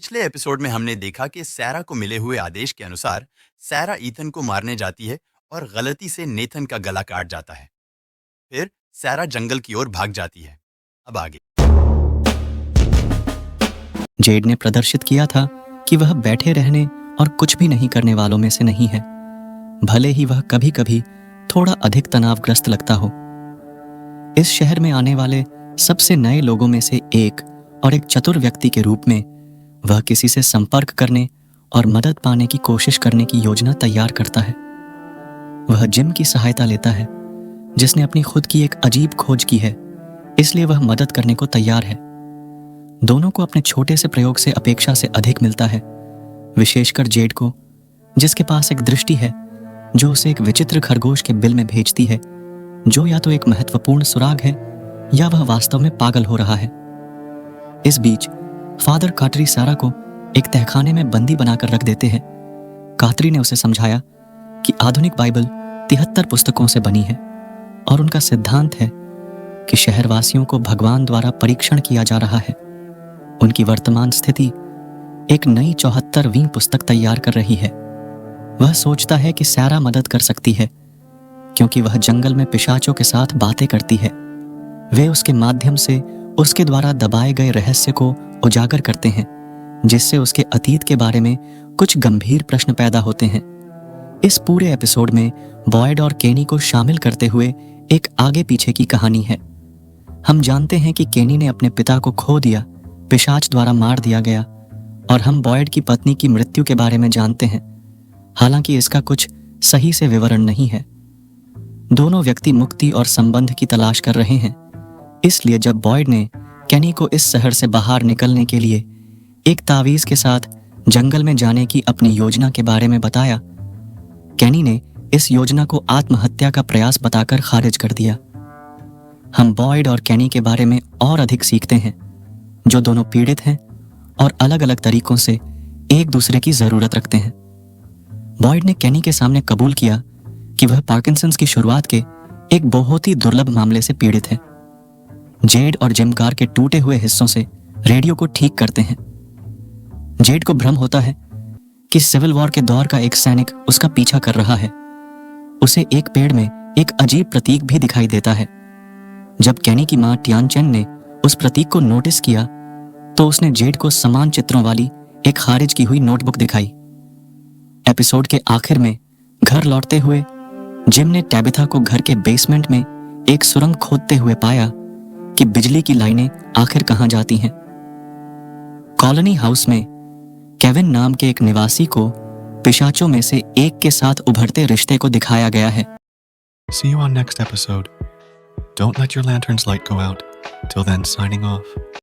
पिछले एपिसोड में हमने देखा कि सैरा को मिले हुए आदेश के अनुसार सैरा ईथन को मारने जाती है और गलती से नेथन का गला काट जाता है। फिर सैरा जंगल की ओर भाग जाती है। अब आगे जेड ने प्रदर्शित किया था कि वह बैठे रहने और कुछ भी नहीं करने वालों में से नहीं है, भले ही वह कभी कभी थोड़ा अधिक तनावग्रस्त लगता हो। इस शहर में आने वाले सबसे नए लोगों में से एक और एक चतुर व्यक्ति के रूप में वह किसी से संपर्क करने और मदद पाने की कोशिश करने की योजना तैयार करता है। वह जिम की सहायता लेता है, जिसने अपनी खुद की एक अजीब खोज की है, इसलिए वह मदद करने को तैयार है। दोनों को अपने छोटे से प्रयोग से अपेक्षा से अधिक मिलता है, विशेषकर जेड को, जिसके पास एक दृष्टि है जो उसे एक विचित्र खरगोश के बिल में भेजती है, जो या तो एक महत्वपूर्ण सुराग है या वह वास्तव में पागल हो रहा है। इस बीच फादर काटरी सैरा को एक तहखाने में बंदी बनाकर रख देते हैं। कातरी ने उसे समझाया कि आधुनिक बाइबल 73 पुस्तकों से बनी है और उनका सिद्धांत है कि शहरवासियों को भगवान द्वारा परीक्षण किया जा रहा है। उनकी वर्तमान स्थिति एक नई 74वीं पुस्तक तैयार कर रही है। वह सोचता है कि सैरा मदद कर सकती है क्योंकि वह जंगल में पिशाचों के साथ बातें करती है। वे उसके माध्यम से उसके द्वारा दबाए गए रहस्य को उजागर करते हैं, जिससे उसके अतीत के बारे में कुछ गंभीर प्रश्न पैदा होते हैं। इस पूरे एपिसोड में बॉयड और केनी को शामिल करते हुए एक आगे पीछे की कहानी है। हम जानते हैं कि केनी ने अपने पिता को खो दिया, पिशाच द्वारा मार दिया गया, और हम बॉयड की पत्नी की मृत्यु के बारे में जानते हैं, हालांकि इसका कुछ सही से विवरण नहीं है। दोनों व्यक्ति मुक्ति और संबंध की तलाश कर रहे हैं, इसलिए जब बॉयड ने केनी को इस शहर से बाहर निकलने के लिए एक तावीज के साथ जंगल में जाने की अपनी योजना के बारे में बताया, केनी ने इस योजना को आत्महत्या का प्रयास बताकर खारिज कर दिया। हम बॉयड और केनी के बारे में और अधिक सीखते हैं, जो दोनों पीड़ित हैं और अलग अलग तरीकों से एक दूसरे की जरूरत रखते हैं। बॉयड ने केनी के सामने कबूल किया कि वह पार्किंसंस की शुरुआत के एक बहुत ही दुर्लभ मामले से पीड़ित है। जेड और जिम कार के टूटे हुए हिस्सों से रेडियो को ठीक करते हैं। जेड को भ्रम होता है कि सिविल वॉर के दौर का एक सैनिक उसका पीछा कर रहा है। उसे एक पेड़ में एक अजीब प्रतीक भी दिखाई देता है। जब केनी की मां टियानचेन ने उस प्रतीक को नोटिस किया तो उसने जेड को समान चित्रों वाली एक खारिज की हुई नोटबुक दिखाई। एपिसोड के आखिर में घर लौटते हुए जिम ने टैबिथा को घर के बेसमेंट में एक सुरंग खोदते हुए पाया कि बिजली की लाइनें आखिर कहां जाती हैं। कॉलोनी हाउस में केविन नाम के एक निवासी को पिशाचों में से एक के साथ उभरते रिश्ते को दिखाया गया है। See you on next episode. Don't let your lantern's light go out. Till then, signing off.